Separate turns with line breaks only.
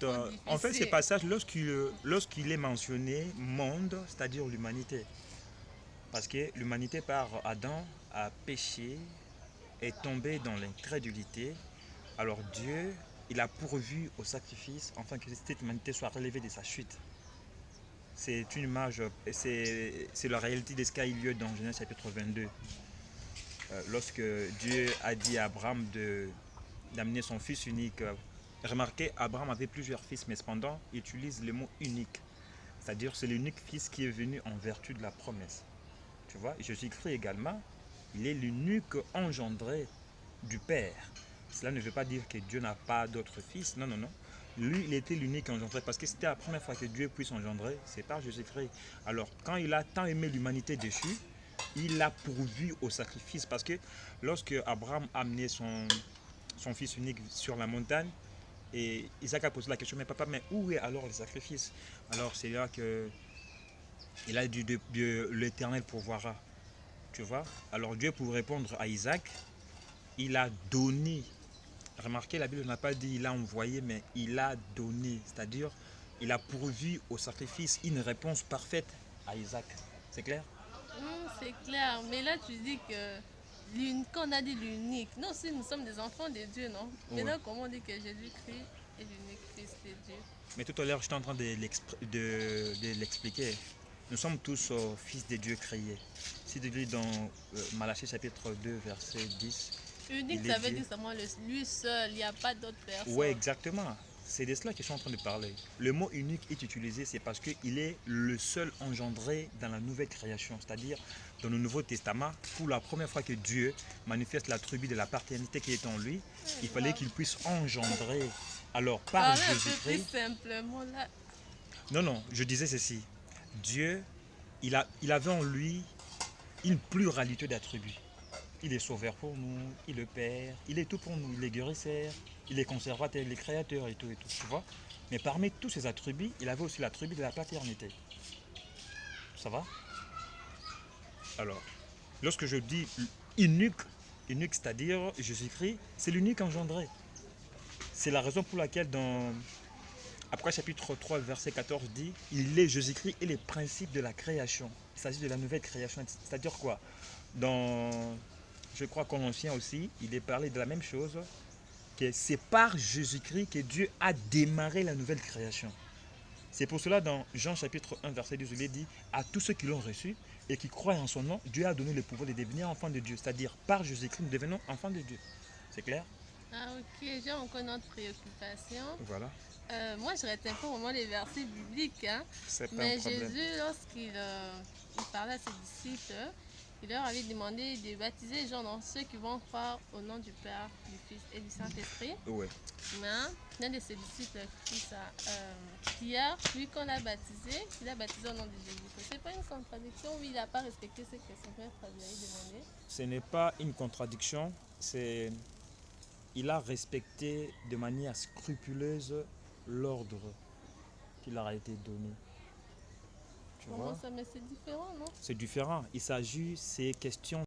trop
en fait, ce
difficile.
passage, lorsqu'il est mentionné monde, c'est-à-dire l'humanité, parce que l'humanité par Adam a péché, est tombée dans l'incrédulité, alors Dieu, il a pourvu au sacrifice afin que cette humanité soit relevée de sa chute. C'est une image, c'est la réalité de ce qui a eu lieu dans Genèse chapitre 22. Lorsque Dieu a dit à Abraham d'amener son fils unique. Remarquez, Abraham avait plusieurs fils, mais cependant, il utilise le mot unique. C'est-à-dire, c'est l'unique fils qui est venu en vertu de la promesse. Tu vois, Jésus-Christ également, il est l'unique engendré du Père. Cela ne veut pas dire que Dieu n'a pas d'autres fils. Non, non, non. Lui, il était l'unique engendré parce que c'était la première fois que Dieu puisse engendrer, c'est par Jésus-Christ. Alors, quand il a tant aimé l'humanité déchue, il a pourvu au sacrifice parce que lorsque Abraham a amené son fils unique sur la montagne, et Isaac a posé la question, mais papa, mais où est alors le sacrifice? Alors c'est là que il a dit, l'Éternel pourvoira. Tu vois? Alors Dieu, pour répondre à Isaac, il a donné. Remarquez, la Bible n'a pas dit il a envoyé, mais il a donné. C'est-à-dire, il a pourvu au sacrifice une réponse parfaite à Isaac. C'est clair?
C'est clair, mais là tu dis que quand on a dit l'unique, nous aussi nous sommes des enfants de Dieu, non?
Oui.
Maintenant, comment on dit que Jésus-Christ est l'unique Fils de Dieu?
Mais tout à l'heure, j'étais en train de l'expliquer. Nous sommes tous fils de Dieu créés. Si tu lis dans Malachie chapitre 2, verset 10,
Unique,
il est
ça veut
dit.
dire seulement lui seul, il n'y a pas d'autres
Ouais,
personnes.
exactement. C'est de cela que je suis en train de parler. Le mot unique est utilisé, c'est parce qu'il est le seul engendré dans la nouvelle création, c'est-à-dire dans le Nouveau Testament, pour la première fois que Dieu manifeste l'attribut de la paternité qui est en lui, il fallait
Wow.
qu'il puisse engendrer. Alors, par
Parlez un peu plus
Jésus-Christ,
simplement là.
non, non, je disais ceci. Dieu, il avait en lui une pluralité d'attributs. Il est sauveur pour nous, il est père, il est tout pour nous, il est guérisseur, il est conservateur, il est créateur et tout, tu vois. Mais parmi tous ces attributs, il avait aussi l'attribut de la paternité. Ça va? Alors, lorsque je dis unique, unique, c'est-à-dire Jésus-Christ, c'est l'unique engendré. C'est la raison pour laquelle dans après chapitre 3, verset 14 dit, il est Jésus-Christ et les principes de la création. Il s'agit de la nouvelle création, c'est-à-dire quoi? Dans, je crois, Colossiens aussi, il est parlé de la même chose, que c'est par Jésus-Christ que Dieu a démarré la nouvelle création. C'est pour cela, dans Jean chapitre 1, verset 12, il est dit, à tous ceux qui l'ont reçu et qui croient en son nom, Dieu a donné le pouvoir de devenir enfants de Dieu. C'est-à-dire, par Jésus-Christ, nous devenons enfants de Dieu. C'est clair?
Ah ok, j'ai encore une autre préoccupation.
Voilà,
Moi, je retiens pas vraiment les versets bibliques, hein,
c'est pas un
mais
problème.
Jésus, lorsqu'il il parlait à ses disciples, il leur avait demandé de baptiser les gens, dans ceux qui vont croire au nom du Père, du Fils et du Saint-Esprit.
Ouais.
Mais l'un de ses disciples, Pierre, lui, qu'on l'a baptisé, il a baptisé au nom de Jésus. C'est pas une contradiction, oui, il n'a pas respecté ce que son père lui avait demandé.
Ce n'est pas une contradiction, c'est il a respecté de manière scrupuleuse l'ordre qui leur a été donné. Tu
Comment
vois?
ça? Mais c'est différent, non?
C'est différent. Il s'agit, c'est question